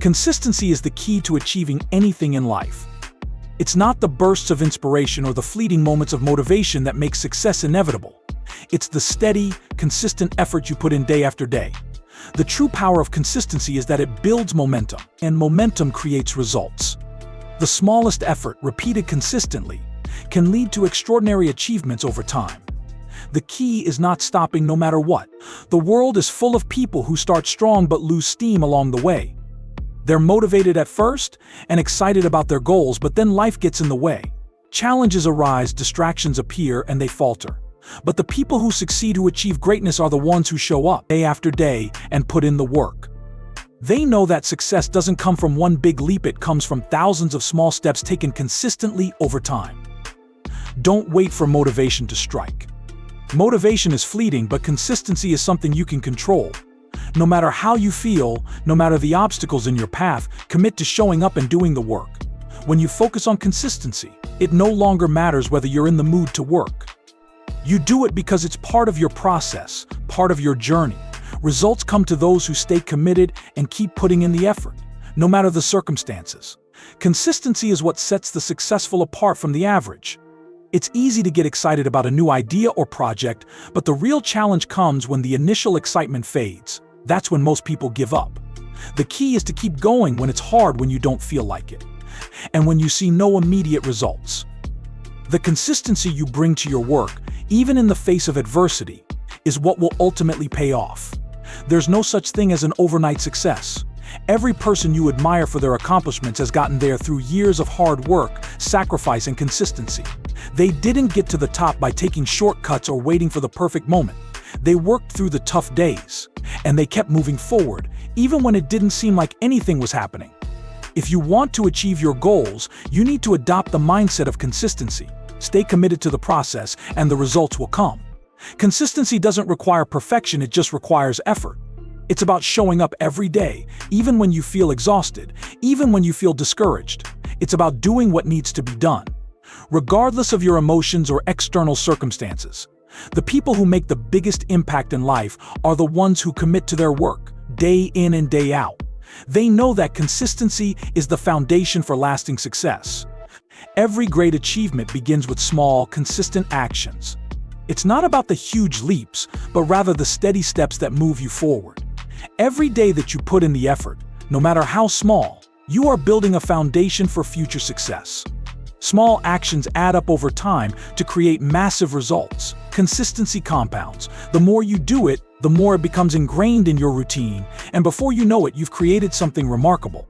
Consistency is the key to achieving anything in life. It's not the bursts of inspiration or the fleeting moments of motivation that make success inevitable. It's the steady, consistent effort you put in day after day. The true power of consistency is that it builds momentum, and momentum creates results. The smallest effort, repeated consistently, can lead to extraordinary achievements over time. The key is not stopping no matter what. The world is full of people who start strong but lose steam along the way. They're motivated at first and excited about their goals, but then life gets in the way. Challenges arise, distractions appear, and they falter. But the people who succeed, who achieve greatness, are the ones who show up day after day and put in the work. They know that success doesn't come from one big leap, it comes from thousands of small steps taken consistently over time. Don't wait for motivation to strike. Motivation is fleeting, but consistency is something you can control. No matter how you feel, no matter the obstacles in your path, commit to showing up and doing the work. When you focus on consistency, it no longer matters whether you're in the mood to work. You do it because it's part of your process, part of your journey. Results come to those who stay committed and keep putting in the effort, no matter the circumstances. Consistency is what sets the successful apart from the average. It's easy to get excited about a new idea or project, but the real challenge comes when the initial excitement fades. That's when most people give up. The key is to keep going when it's hard, when you don't feel like it, and when you see no immediate results. The consistency you bring to your work, even in the face of adversity, is what will ultimately pay off. There's no such thing as an overnight success. Every person you admire for their accomplishments has gotten there through years of hard work, sacrifice, and consistency. They didn't get to the top by taking shortcuts or waiting for the perfect moment. They worked through the tough days, and they kept moving forward, even when it didn't seem like anything was happening. If you want to achieve your goals, you need to adopt the mindset of consistency. Stay committed to the process, and the results will come. Consistency doesn't require perfection, it just requires effort. It's about showing up every day, even when you feel exhausted, even when you feel discouraged. It's about doing what needs to be done, regardless of your emotions or external circumstances. The people who make the biggest impact in life are the ones who commit to their work, day in and day out. They know that consistency is the foundation for lasting success. Every great achievement begins with small, consistent actions. It's not about the huge leaps, but rather the steady steps that move you forward. Every day that you put in the effort, no matter how small, you are building a foundation for future success. Small actions add up over time to create massive results. Consistency compounds. The more you do it, the more it becomes ingrained in your routine, and before you know it, you've created something remarkable.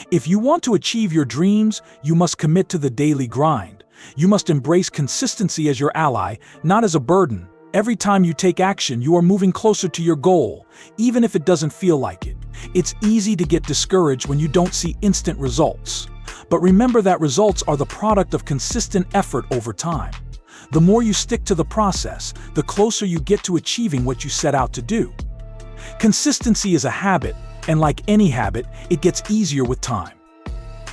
If you want to achieve your dreams, you must commit to the daily grind. You must embrace consistency as your ally, not as a burden. Every time you take action, you are moving closer to your goal, even if it doesn't feel like it. It's easy to get discouraged when you don't see instant results. But remember that results are the product of consistent effort over time. The more you stick to the process, the closer you get to achieving what you set out to do. Consistency is a habit, and like any habit, it gets easier with time.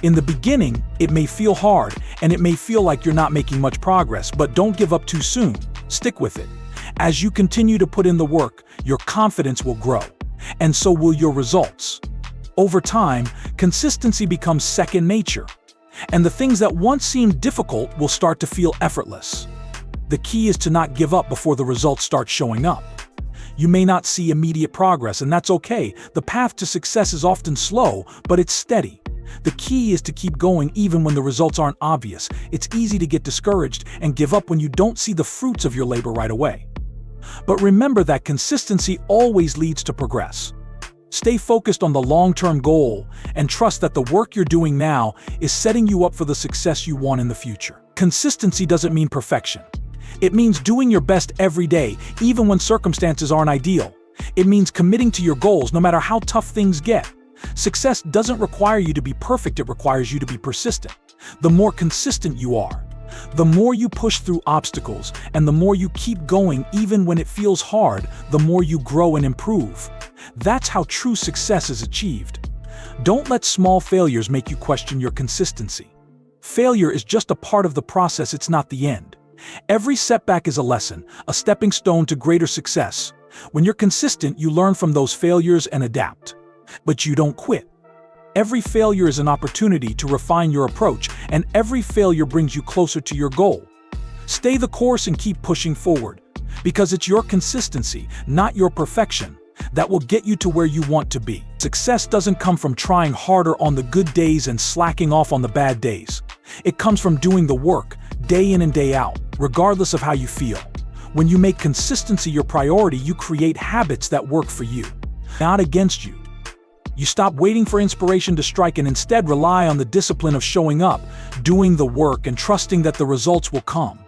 In the beginning, it may feel hard, and it may feel like you're not making much progress, but don't give up too soon. Stick with it. As you continue to put in the work, your confidence will grow, and so will your results. Over time, consistency becomes second nature, and the things that once seemed difficult will start to feel effortless. The key is to not give up before the results start showing up. You may not see immediate progress, and that's okay. The path to success is often slow, but it's steady. The key is to keep going even when the results aren't obvious. It's easy to get discouraged and give up when you don't see the fruits of your labor right away. But remember that consistency always leads to progress. Stay focused on the long-term goal and trust that the work you're doing now is setting you up for the success you want in the future. Consistency doesn't mean perfection. It means doing your best every day, even when circumstances aren't ideal. It means committing to your goals no matter how tough things get. Success doesn't require you to be perfect, it requires you to be persistent. The more consistent you are, the more you push through obstacles, and the more you keep going even when it feels hard, the more you grow and improve. That's how true success is achieved. Don't let small failures make you question your consistency. Failure is just a part of the process, it's not the end. Every setback is a lesson, a stepping stone to greater success. When you're consistent, you learn from those failures and adapt. But you don't quit. Every failure is an opportunity to refine your approach, and every failure brings you closer to your goal. Stay the course and keep pushing forward, because it's your consistency, not your perfection, that will get you to where you want to be. Success doesn't come from trying harder on the good days and slacking off on the bad days. It comes from doing the work, day in and day out, regardless of how you feel. When you make consistency your priority, you create habits that work for you, not against you. You stop waiting for inspiration to strike and instead rely on the discipline of showing up, doing the work, and trusting that the results will come.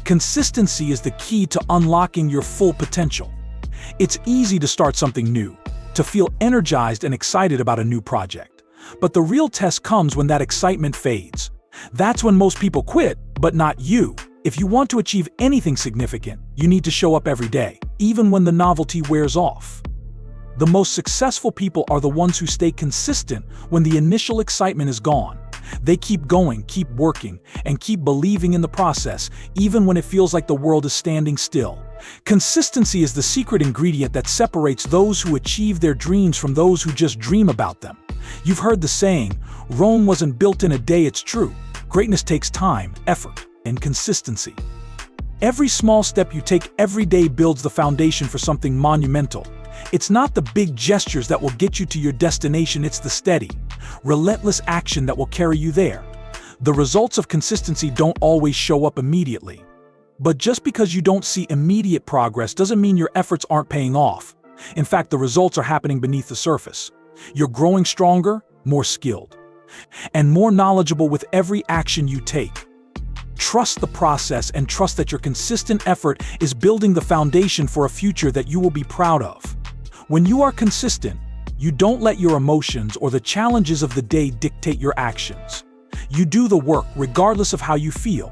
Consistency is the key to unlocking your full potential. It's easy to start something new, to feel energized and excited about a new project. But the real test comes when that excitement fades. That's when most people quit, but not you. If you want to achieve anything significant, you need to show up every day, even when the novelty wears off. The most successful people are the ones who stay consistent when the initial excitement is gone. They keep going, keep working, and keep believing in the process, even when it feels like the world is standing still. Consistency is the secret ingredient that separates those who achieve their dreams from those who just dream about them. You've heard the saying, Rome wasn't built in a day. It's true. Greatness takes time, effort, and consistency. Every small step you take every day builds the foundation for something monumental. It's not the big gestures that will get you to your destination, it's the steady, relentless action that will carry you there. The results of consistency don't always show up immediately. But just because you don't see immediate progress doesn't mean your efforts aren't paying off. In fact, the results are happening beneath the surface. You're growing stronger, more skilled, and more knowledgeable with every action you take. Trust the process and trust that your consistent effort is building the foundation for a future that you will be proud of. When you are consistent, you don't let your emotions or the challenges of the day dictate your actions. You do the work regardless of how you feel,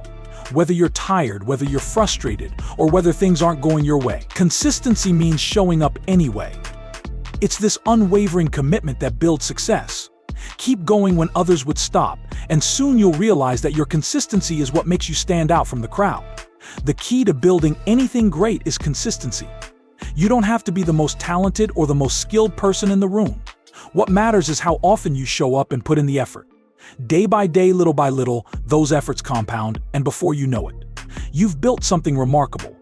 whether you're tired, whether you're frustrated, or whether things aren't going your way. Consistency means showing up anyway. It's this unwavering commitment that builds success. Keep going when others would stop, and soon you'll realize that your consistency is what makes you stand out from the crowd. The key to building anything great is consistency. You don't have to be the most talented or the most skilled person in the room. What matters is how often you show up and put in the effort. Day by day, little by little, those efforts compound, and before you know it, you've built something remarkable.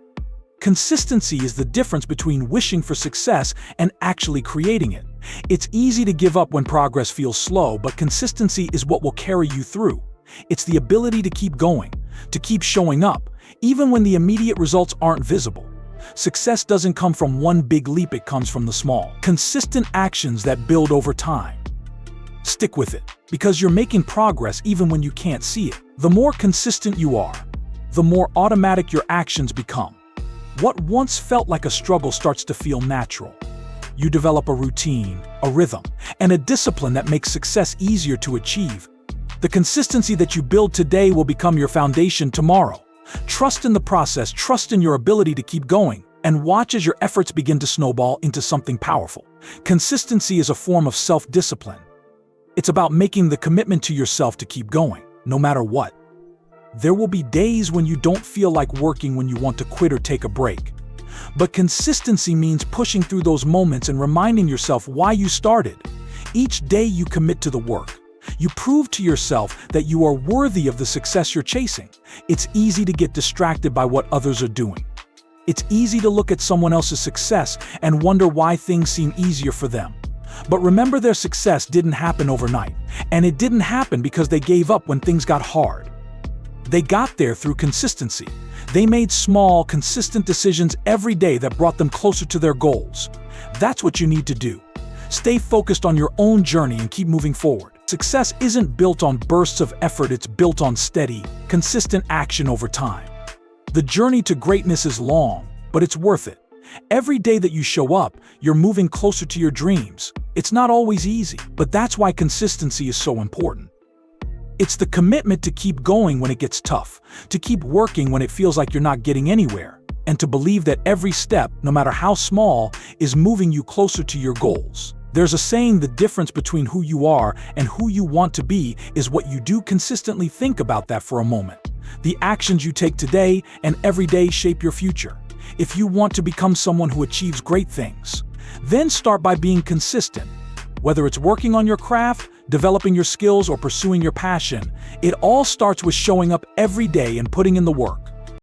Consistency is the difference between wishing for success and actually creating it. It's easy to give up when progress feels slow, but consistency is what will carry you through. It's the ability to keep going, to keep showing up, even when the immediate results aren't visible. Success doesn't come from one big leap, it comes from the small, consistent actions that build over time. Stick with it, because you're making progress even when you can't see it. The more consistent you are, the more automatic your actions become. What once felt like a struggle starts to feel natural. You develop a routine, a rhythm, and a discipline that makes success easier to achieve. The consistency that you build today will become your foundation tomorrow. Trust in the process, trust in your ability to keep going, and watch as your efforts begin to snowball into something powerful. Consistency is a form of self-discipline. It's about making the commitment to yourself to keep going, no matter what. There will be days when you don't feel like working, when you want to quit or take a break. But consistency means pushing through those moments and reminding yourself why you started. Each day you commit to the work. You prove to yourself that you are worthy of the success you're chasing. It's easy to get distracted by what others are doing. It's easy to look at someone else's success and wonder why things seem easier for them. But remember, their success didn't happen overnight, and it didn't happen because they gave up when things got hard. They got there through consistency. They made small, consistent decisions every day that brought them closer to their goals. That's what you need to do. Stay focused on your own journey and keep moving forward. Success isn't built on bursts of effort, it's built on steady, consistent action over time. The journey to greatness is long, but it's worth it. Every day that you show up, you're moving closer to your dreams. It's not always easy, but that's why consistency is so important. It's the commitment to keep going when it gets tough, to keep working when it feels like you're not getting anywhere, and to believe that every step, no matter how small, is moving you closer to your goals. There's a saying, the difference between who you are and who you want to be is what you do consistently. Think about that for a moment. The actions you take today and every day shape your future. If you want to become someone who achieves great things, then start by being consistent. Whether it's working on your craft, developing your skills, or pursuing your passion, it all starts with showing up every day and putting in the work.